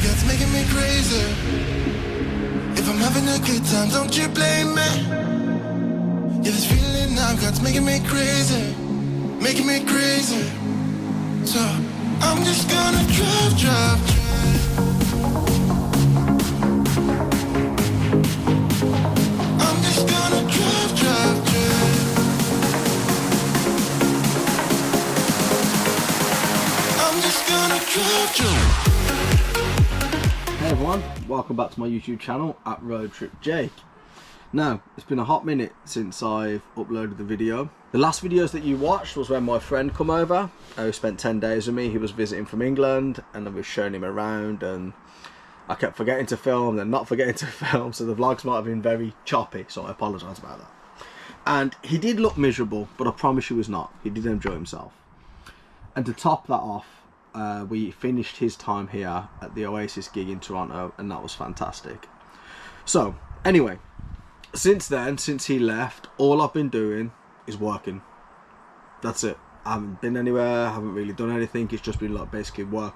God's making me crazy. If I'm having a good time, don't you blame me. Yeah, this feeling I've got's making me crazy. Making me crazy. So I'm just gonna drive. I'm just gonna drive. I'm just gonna drive. Hey everyone, welcome back to my YouTube channel at Roadtrip Jake. Now, it's been a hot minute since I've uploaded the video. The last videos that you watched was when my friend come over, who spent 10 days with me. He was visiting from England and I was showing him around, and I kept forgetting to film and not forgetting to film, so the vlogs might have been very choppy, so I apologise about that. And he did look miserable, but I promise you he was not. He did enjoy himself. And to top that off, we finished his time here at the Oasis gig in Toronto, and that was fantastic. So anyway, since then, since he left, all I've been doing is working. That's it. I haven't been anywhere, I haven't really done anything. It's just been like basically work.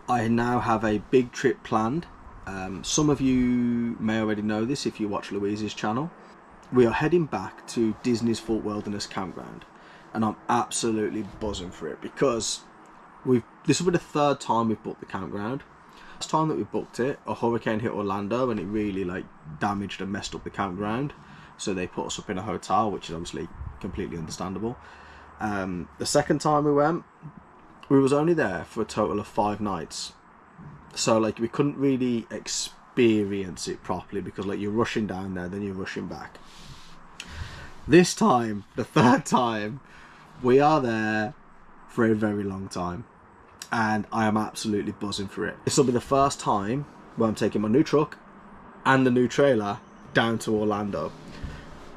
I now have a big trip planned. Some of you may already know this if you watch Louise's channel. We are heading back to Disney's Fort Wilderness Campground, and I'm absolutely buzzing for it because this will be the third time we've booked the campground. Last time that we booked it, a hurricane hit Orlando and it really like damaged and messed up the campground, so they put us up in a hotel, which is obviously completely understandable. The second time we went, we was only there for a total of 5 nights, so like we couldn't really experience it properly because like you're rushing down there, then you're rushing back. This time, the third time, we are there for a very long time, and I am absolutely buzzing for it. This will be the first time where I'm taking my new truck and the new trailer down to Orlando,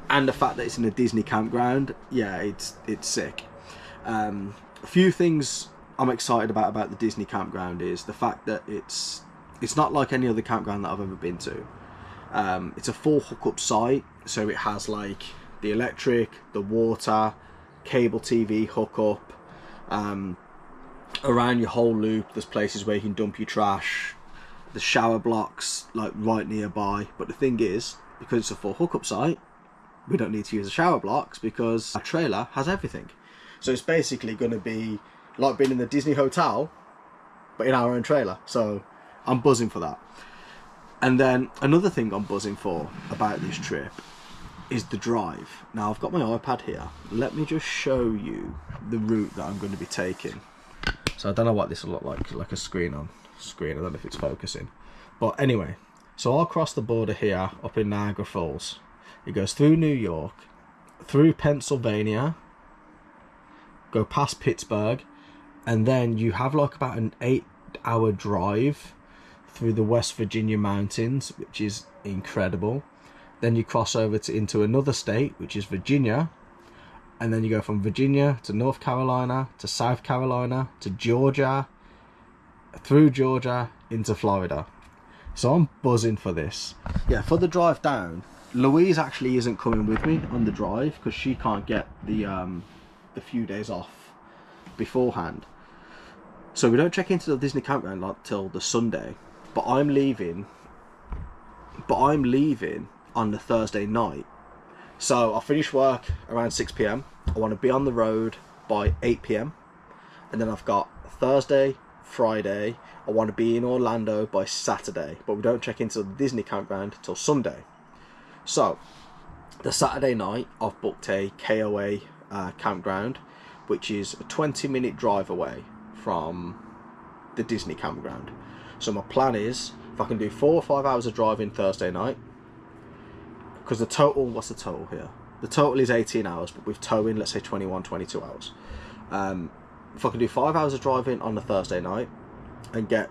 and the fact that it's in a Disney campground, yeah, it's sick. A few things I'm excited about the Disney campground is the fact that it's not like any other campground that I've ever been to. It's a full hookup site, so it has like the electric, the water, cable TV hookup. Around your whole loop there's places where you can dump your trash, the shower blocks like right nearby. But the thing is, because it's a full hookup site, we don't need to use the shower blocks because our trailer has everything. So it's basically going to be like being in the Disney hotel but in our own trailer, so I'm buzzing for that. And then another thing I'm buzzing for about this trip is the drive. Now I've got my iPad here, let me just show you the route that I'm going to be taking. So I don't know what this will look like a screen on screen, I don't know if it's focusing, but anyway, so I'll cross the border here up in Niagara Falls. It goes through New York, through Pennsylvania, go past Pittsburgh, and then you have like about an 8-hour drive through the West Virginia mountains, which is incredible. Then you cross over into another state, which is Virginia, and then you go from Virginia to North Carolina to South Carolina to Georgia, through Georgia into Florida. So I'm buzzing for this. Yeah, for the drive down, Louise actually isn't coming with me on the drive because she can't get the few days off beforehand. So we don't check into the Disney campground until the Sunday, but I'm leaving on the Thursday night. So I'll finish work around 6 PM. I want to be on the road by 8 PM. And then I've got Thursday, Friday. I want to be in Orlando by Saturday. But we don't check into the Disney campground till Sunday. So the Saturday night, I've booked a KOA campground, which is a 20-minute drive away from the Disney campground. So my plan is, if I can do 4 or 5 hours of driving Thursday night, because the total, what's the total here? The total is 18 hours, but with towing, let's say 21, 22 hours. If I can do 5 hours of driving on the Thursday night and get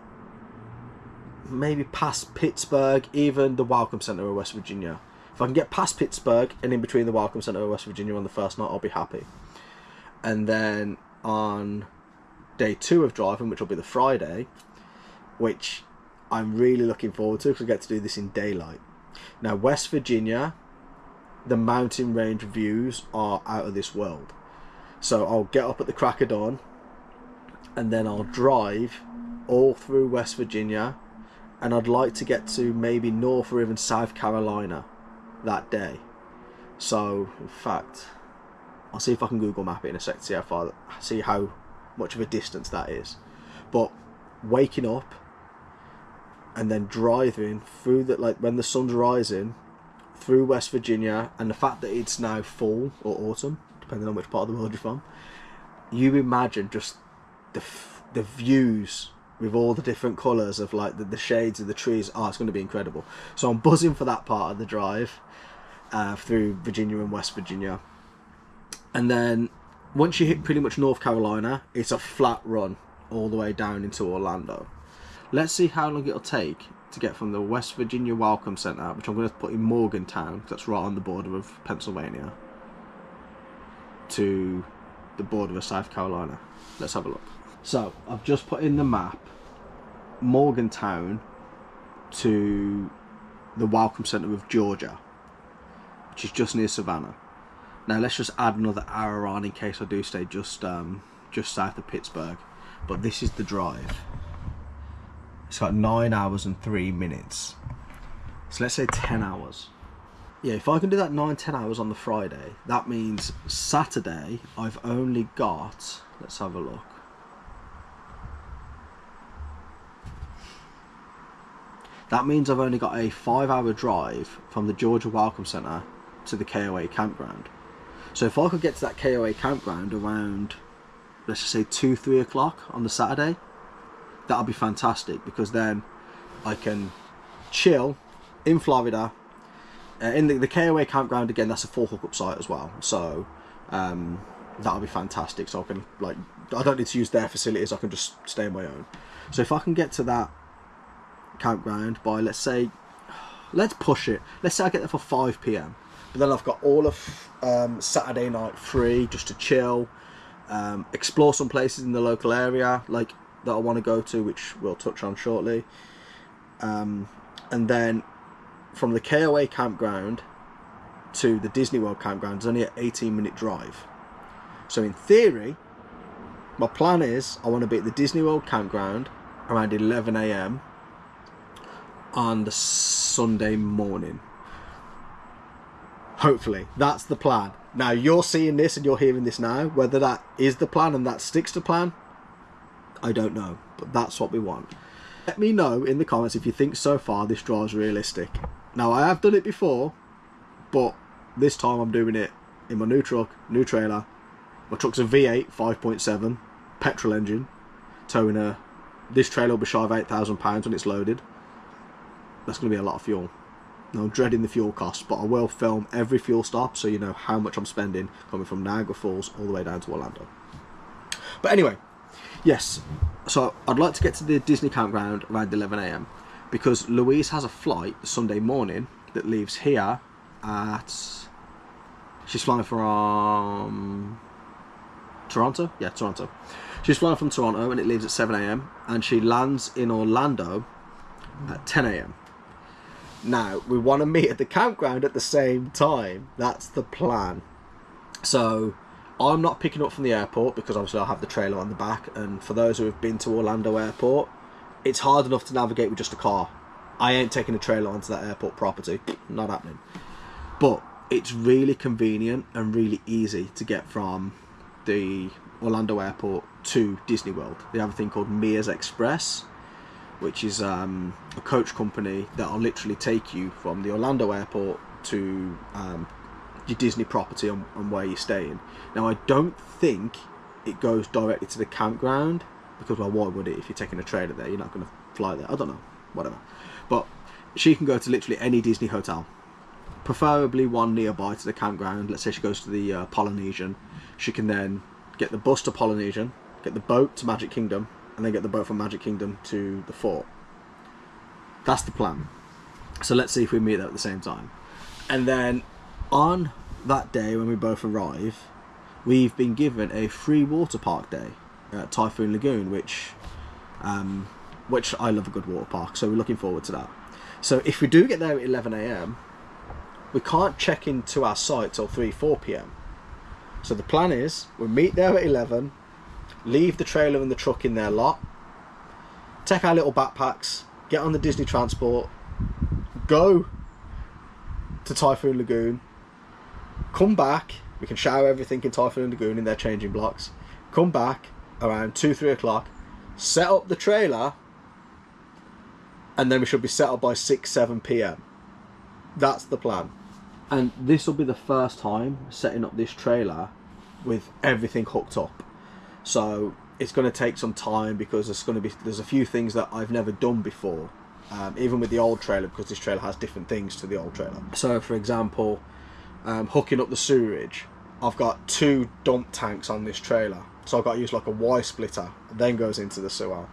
maybe past Pittsburgh, even the Welcome Center of West Virginia. If I can get past Pittsburgh and in between the Welcome Center of West Virginia on the first night, I'll be happy. And then on day 2 of driving, which will be the Friday, which I'm really looking forward to because I get to do this in daylight. Now, West Virginia, the mountain range views are out of this world. So I'll get up at the crack of dawn and then I'll drive all through West Virginia and I'd like to get to maybe North or even South Carolina that day. So in fact, I'll see if I can Google map it in a sec to see how much of a distance that is. But waking up and then driving through that, like when the sun's rising, through West Virginia, and the fact that it's now fall or autumn, depending on which part of the world you're from, you imagine just the views with all the different colours of like the shades of the trees. Oh, it's going to be incredible. So I'm buzzing for that part of the drive through Virginia and West Virginia. And then once you hit pretty much North Carolina, it's a flat run all the way down into Orlando. Let's see how long it'll take to get from the West Virginia Welcome Center, which I'm going to put in Morgantown, because that's right on the border of Pennsylvania, to the border of South Carolina. Let's have a look. So I've just put in the map Morgantown to the Welcome Center of Georgia, which is just near Savannah. Now let's just add another hour on in case I do stay just south of Pittsburgh. But this is the drive. It's got 9 hours and 3 minutes. So let's say 10 hours. Yeah, if I can do that 9-10 hours on the Friday, that means Saturday I've only got, let's have a look. That means I've only got a 5-hour drive from the Georgia Welcome Center to the KOA campground. So if I could get to that KOA campground around, let's just say 2-3 o'clock on the Saturday, that'll be fantastic, because then I can chill in Florida. In the KOA campground, again, that's a full hookup site as well, so that'll be fantastic. So I can, like, I don't need to use their facilities, I can just stay on my own. So if I can get to that campground by, let's say, let's push it, let's say I get there for 5 p.m, but then I've got all of Saturday night free just to chill, explore some places in the local area like that I want to go to, which we'll touch on shortly, and then from the KOA campground to the Disney World campground is only an 18-minute drive. So in theory, my plan is I want to be at the Disney World campground around 11 a.m. on the Sunday morning. Hopefully, that's the plan. Now, you're seeing this and you're hearing this now. Whether that is the plan and that sticks to plan, I don't know. But that's what we want. Let me know in the comments if you think so far this drive's realistic. Now, I have done it before, but this time I'm doing it in my new truck, new trailer. My truck's a V8 5.7 petrol engine, towing a... This trailer will be shy of £8,000 when it's loaded. That's going to be a lot of fuel. Now, I'm dreading the fuel costs, but I will film every fuel stop so you know how much I'm spending coming from Niagara Falls all the way down to Orlando. But anyway, yes, so I'd like to get to the Disney campground around 11 a.m. because Louise has a flight Sunday morning that leaves here at... She's flying from Toronto? Yeah, Toronto. She's flying from Toronto and it leaves at 7 a.m. and she lands in Orlando at 10 a.m. Now, we want to meet at the campground at the same time. That's the plan. So, I'm not picking up from the airport because obviously I'll have the trailer on the back. And for those who have been to Orlando Airport, it's hard enough to navigate with just a car. I ain't taking a trailer onto that airport property. Not happening. But it's really convenient and really easy to get from the Orlando Airport to Disney World. They have a thing called Mia's Express, which is a coach company that will literally take you from the Orlando Airport to your Disney property and where you're staying. Now, I don't think it goes directly to the campground because, well, why would it? If you're taking a trailer there, you're not going to fly there. I don't know, whatever. But she can go to literally any Disney hotel, preferably one nearby to the campground. Let's say she goes to the Polynesian. She can then get the bus to Polynesian, get the boat to Magic Kingdom, and then get the boat from Magic Kingdom to the fort. That's the plan. So let's see if we meet there at the same time. And then on that day when we both arrive, we've been given a free water park day at Typhoon Lagoon, which I love a good water park, so we're looking forward to that. So if we do get there at 11 a.m, we can't check into our site till 3-4 p.m. So the plan is we'll meet there at 11, leave the trailer and the truck in their lot, take our little backpacks, get on the Disney transport, go to Typhoon Lagoon, come back. We can shower everything in Typhoon Lagoon in their changing blocks. Come back around 2-3 o'clock, set up the trailer, and then we should be set up by 6-7 p.m. That's the plan. And this will be the first time setting up this trailer with everything hooked up. So it's going to take some time because there's a few things that I've never done before, even with the old trailer, because this trailer has different things to the old trailer. So for example, hooking up the sewerage, I've got 2 dump tanks on this trailer, so I've got to use like a Y splitter, then goes into the sewer.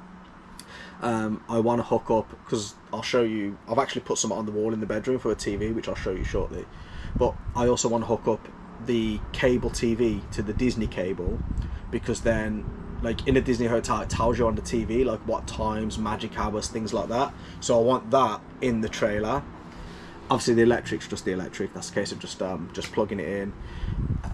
I want to hook up, because I'll show you, I've actually put some on the wall in the bedroom for a TV, which I'll show you shortly, but I also want to hook up the cable TV to the Disney cable, because then, like in a Disney hotel, it tells you on the TV like what times, magic hours, things like that. So I want that in the trailer. Obviously the electric's just the electric, that's the case of just plugging it in.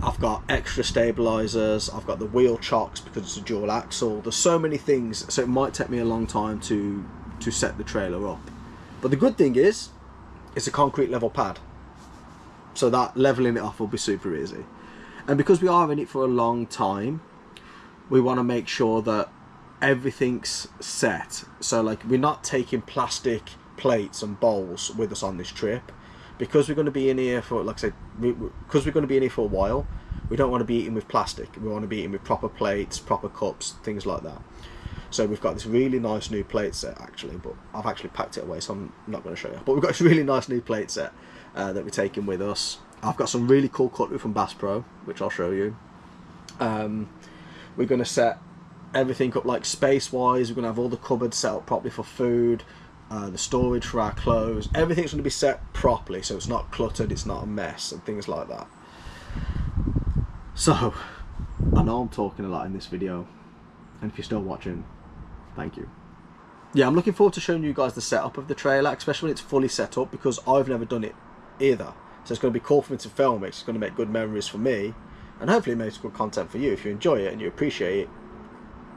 I've got extra stabilizers, I've got the wheel chocks because it's a dual axle. There's so many things, so it might take me a long time to set the trailer up. But the good thing is, it's a concrete level pad, so that leveling it off will be super easy. And because we are in it for a long time, we want to make sure that everything's set. So like, we're not taking plastic plates and bowls with us on this trip, because we're going to be in here for, like I said, because we're going to be in here for a while. We don't want to be eating with plastic. We want to be eating with proper plates, proper cups, things like that. So we've got this really nice new plate set actually, but I've actually packed it away, so I'm not going to show you. But we've got this really nice new plate set that we're taking with us. I've got some really cool cutlery from Bass Pro, which I'll show you. We're going to set everything up like space wise. We're going to have all the cupboards set up properly for food, the storage for our clothes. Everything's going to be set properly, so it's not cluttered, it's not a mess and things like that. So I know I'm talking a lot in this video, and if you're still watching, thank you. Yeah, I'm looking forward to showing you guys the setup of the trailer, especially when it's fully set up, because I've never done it either. So it's going to be cool for me to film it. It's going to make good memories for me, and hopefully it makes good content for you. If you enjoy it and you appreciate it,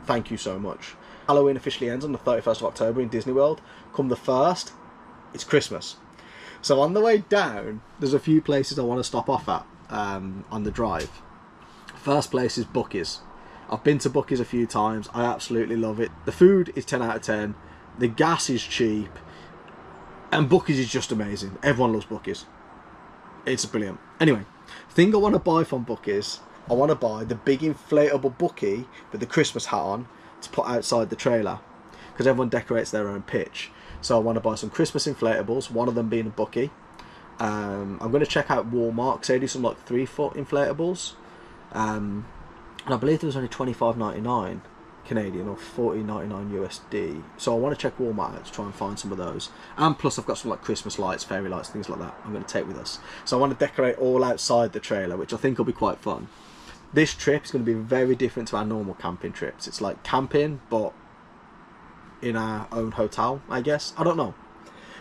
thank you so much. Halloween officially ends on the 31st of October in Disney World. Come the 1st, it's Christmas. So on the way down, there's a few places I want to stop off at on the drive. First place is Buc-ee's. I've been to Buc-ee's a few times. I absolutely love it. The food is 10 out of 10. The gas is cheap. And Buc-ee's is just amazing. Everyone loves Buc-ee's. It's brilliant. Anyway, the thing I want to buy from Buc-ee's, I want to buy the big inflatable Buc-ee with the Christmas hat on to put outside the trailer, because everyone decorates their own pitch. So I want to buy some Christmas inflatables, one of them being a Buc-ee. I'm going to check out Walmart, because they do some like 3-foot inflatables. And I believe there was only $25.99 Canadian or $40.99 USD. So I want to check Walmart out to try and find some of those. And plus I've got some like Christmas lights, fairy lights, things like that I'm going to take with us. So I want to decorate all outside the trailer, which I think will be quite fun. This trip is going to be very different to our normal camping trips. It's like camping, but in our own hotel, I guess. I don't know.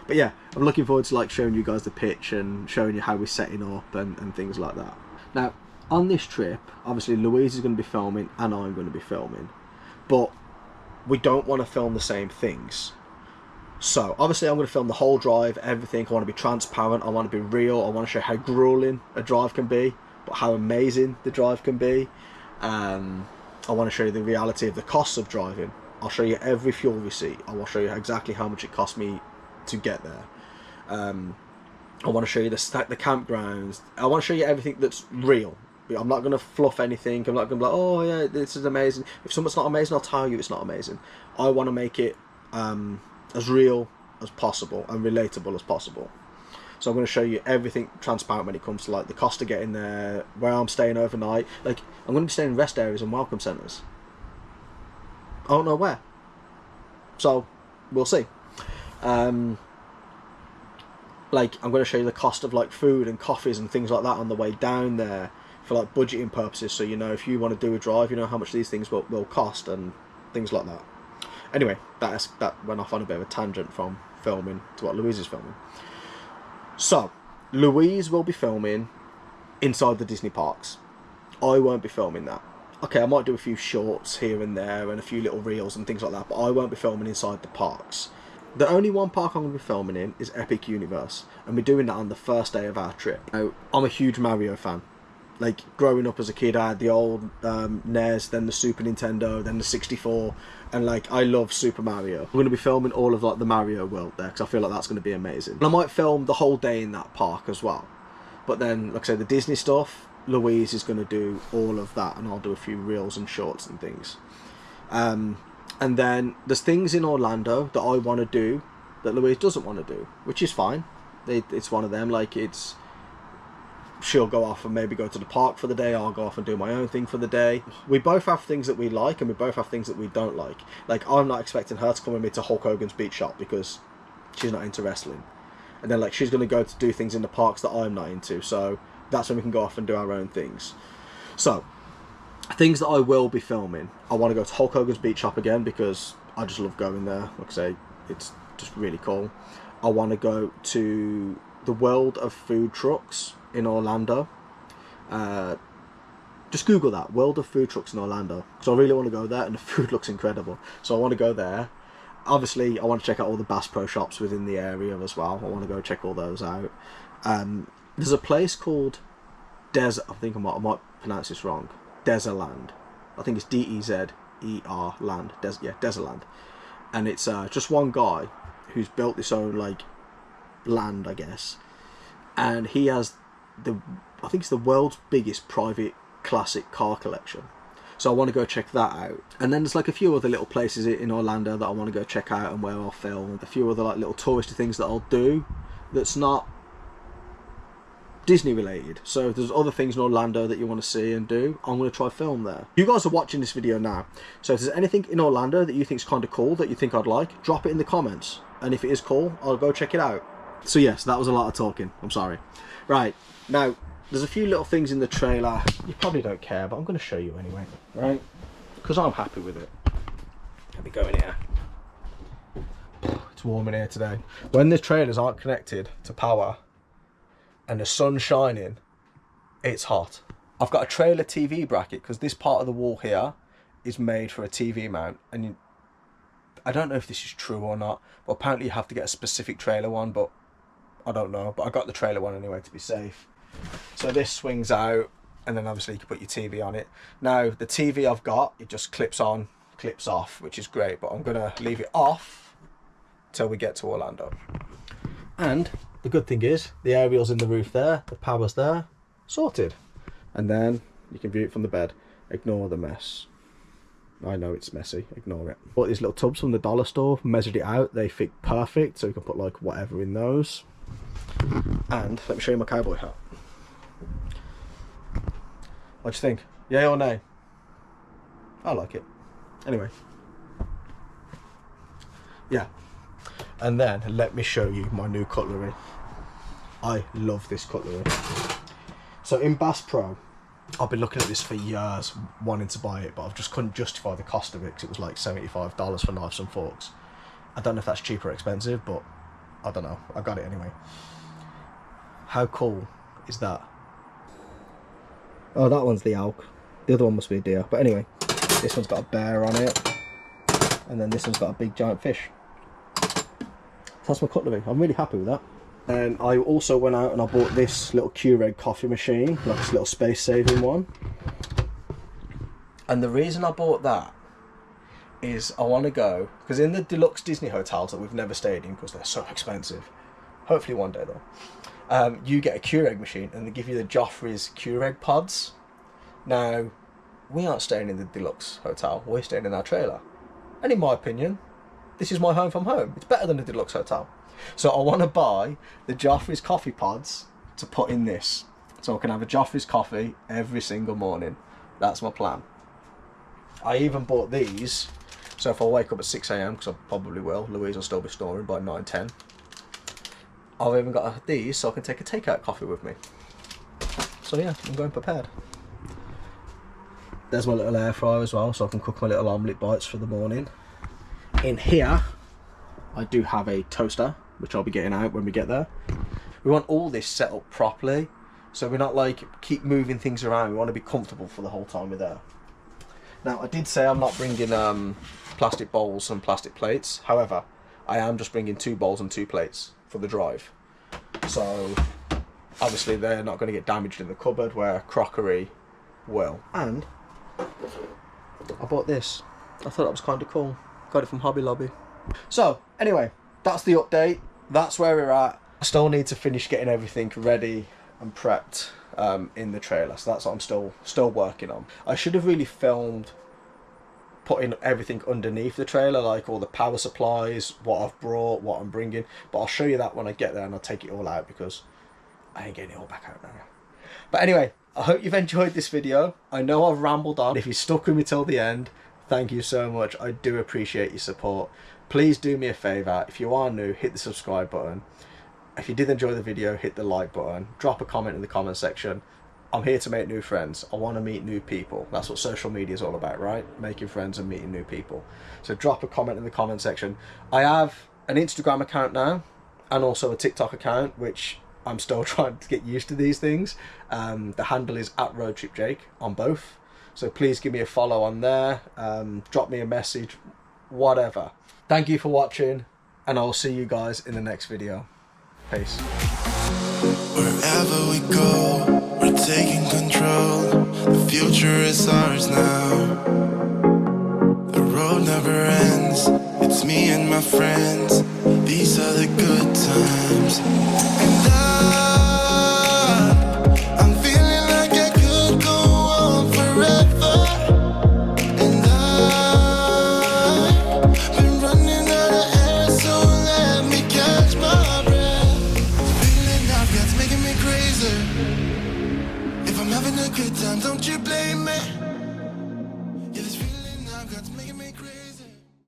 But yeah, I'm looking forward to like showing you guys the pitch and showing you how we're setting up and things like that. Now, on this trip, obviously Louise is going to be filming and I'm going to be filming. But we don't want to film the same things. So obviously I'm going to film the whole drive, everything. I want to be transparent, I want to be real, I want to show how grueling a drive can be, but how amazing the drive can be. I want to show you the reality of the costs of driving. I'll show you every fuel receipt. I will show you exactly how much it cost me to get there. I want to show you the campgrounds. I want to show you everything that's real. I'm not going to fluff anything. I'm not going to be like, oh yeah, this is amazing. If something's not amazing, I'll tell you it's not amazing. I want to make it as real as possible and relatable as possible. So I'm going to show you everything transparent when it comes to like the cost of getting there, where I'm staying overnight. Like, I'm going to be staying in rest areas and welcome centres. I don't know where. So we'll see. Like, I'm going to show you the cost of like food and coffees and things like that on the way down there, for like budgeting purposes, so you know if you want to do a drive, you know how much these things will cost and things like that. Anyway, that went off on a bit of a tangent from filming to what Louise is filming. So Louise will be filming inside the Disney parks. I won't be filming that. Okay, I might do a few shorts here and there and a few little reels and things like that, but I won't be filming inside the parks. The only one park I'm going to be filming in is Epic Universe, and we're doing that on the first day of our trip. Now, I'm a huge Mario fan. Like, growing up as a kid, I had the old NES, then the Super Nintendo, then the 64, and like, I love Super Mario. I'm going to be filming all of like the Mario world there, because I feel like that's going to be amazing. And I might film the whole day in that park as well. But then, like I said, the Disney stuff, Louise is going to do all of that, and I'll do a few reels and shorts and things. And then there's things in Orlando that I want to do that Louise doesn't want to do, which is fine. It's one of them. Like, she'll go off and maybe go to the park for the day. I'll go off and do my own thing for the day. We both have things that we like, and we both have things that we don't like. Like, I'm not expecting her to come with me to Hulk Hogan's Beach Shop because she's not into wrestling. And then, like, she's going to go to do things in the parks that I'm not into. So that's when we can go off and do our own things. So, things that I will be filming. I want to go to Hulk Hogan's Beach Shop again because I just love going there. Like I say, it's just really cool. I want to go to the World of Food Trucks in Orlando. Just Google that, World of Food Trucks in Orlando. So I really want to go there, and the food looks incredible. So I want to go there. Obviously, I want to check out all the Bass Pro Shops within the area as well. I want to go check all those out. There's a place called Desert. I think I might pronounce this wrong. Desertland. I think it's D-E-Z-E-R land. Desertland. And it's just one guy who's built this own like land, I guess. And he has I think it's the world's biggest private classic car collection. So I want to go check that out. And then there's like a few other little places in Orlando that I want to go check out and where I'll film. A few other like little touristy things that I'll do that's not Disney related. So if there's other things in Orlando that you want to see and do, I'm going to try film there. You guys are watching this video now, so if there's anything in Orlando that you think is kind of cool that you think I'd like, drop it in the comments, and if it is cool, I'll go check it out. So yes, that was a lot of talking, I'm sorry. Right, now there's a few little things in the trailer you probably don't care, but I'm going to show you anyway, right? Because I'm happy with it. Let me go in here. It's warm in here today. When the trailers aren't connected to power and the sun's shining, it's hot. I've got a trailer TV bracket because this part of the wall here is made for a TV mount, and I don't know if this is true or not, but apparently you have to get a specific trailer one, but I don't know. But I got the trailer one anyway to be safe. So this swings out, and then obviously you can put your TV on it. Now the TV I've got, it just clips on, clips off, which is great, but I'm gonna leave it off till we get to Orlando. And the good thing is, the aerial's in the roof there, the power's there, sorted. And then you can view it from the bed. Ignore the mess. I know it's messy, ignore it. Bought these little tubs from the dollar store, measured it out, they fit perfect, so you can put like whatever in those. And let me show you my cowboy hat. What do you think? Yay or nay? I like it. Anyway. Yeah. And then let me show you my new cutlery. I love this cutlery. So in Bass Pro, I've been looking at this for years, wanting to buy it, but I just couldn't justify the cost of it because it was like $75 for knives and forks. I don't know if that's cheap or expensive, but I don't know. I got it anyway. How cool is that? Oh, that one's the elk. The other one must be a deer. But anyway, this one's got a bear on it. And then this one's got a big giant fish. That's my cutlery. I'm really happy with that. And I also went out and I bought this little Keurig coffee machine, like this little space saving one. And the reason I bought that is I want to go, because in the deluxe Disney hotels that we've never stayed in because they're so expensive, hopefully one day though, you get a Keurig machine and they give you the Joffrey's Keurig pods. Now, we aren't staying in the deluxe hotel, we're staying in our trailer. And in my opinion, this is my home from home. It's better than a deluxe hotel. So I want to buy the Joffrey's coffee pods to put in this. So I can have a Joffrey's coffee every single morning. That's my plan. I even bought these. So if I wake up at 6 AM, because I probably will, Louise will still be snoring by 9, 10. I've even got these so I can take a takeout coffee with me. So yeah, I'm going prepared. There's my little air fryer as well, so I can cook my little omelette bites for the morning. In here, I do have a toaster, which I'll be getting out when we get there. We want all this set up properly, so we're not like keep moving things around. We want to be comfortable for the whole time we're there. Now, I did say I'm not bringing plastic bowls and plastic plates. However, I am just bringing 2 bowls and 2 plates for the drive. So obviously they're not going to get damaged in the cupboard where crockery will. And I bought this. I thought that was kind of cool. Got it from Hobby Lobby. So anyway, that's the update. That's where we're at. I still need to finish getting everything ready and prepped in the trailer. So that's what I'm still working on. I should have really filmed putting everything underneath the trailer, like all the power supplies, what I've brought, what I'm bringing. But I'll show you that when I get there, and I'll take it all out because I ain't getting it all back out now. But anyway, I hope you've enjoyed this video. I know I've rambled on. If you stuck with me till the end, thank you so much. I do appreciate your support. Please do me a favour. If you are new, hit the subscribe button. If you did enjoy the video, hit the like button. Drop a comment in the comment section. I'm here to make new friends. I want to meet new people. That's what social media is all about, right? Making friends and meeting new people. So drop a comment in the comment section. I have an Instagram account now and also a TikTok account, which I'm still trying to get used to these things. The handle is @RoadtripJake on both. So please give me a follow on there. Drop me a message, whatever. Thank you for watching, and I'll see you guys in the next video. Peace. Wherever we go, we're taking control. The future is ours now. The road never ends. It's me and my friends. These are the good times. And I'm feeling like I could go on forever. And I've been running out of air, so let me catch my breath. The feeling I've got's making me crazy. If I'm having a good time, don't you blame me.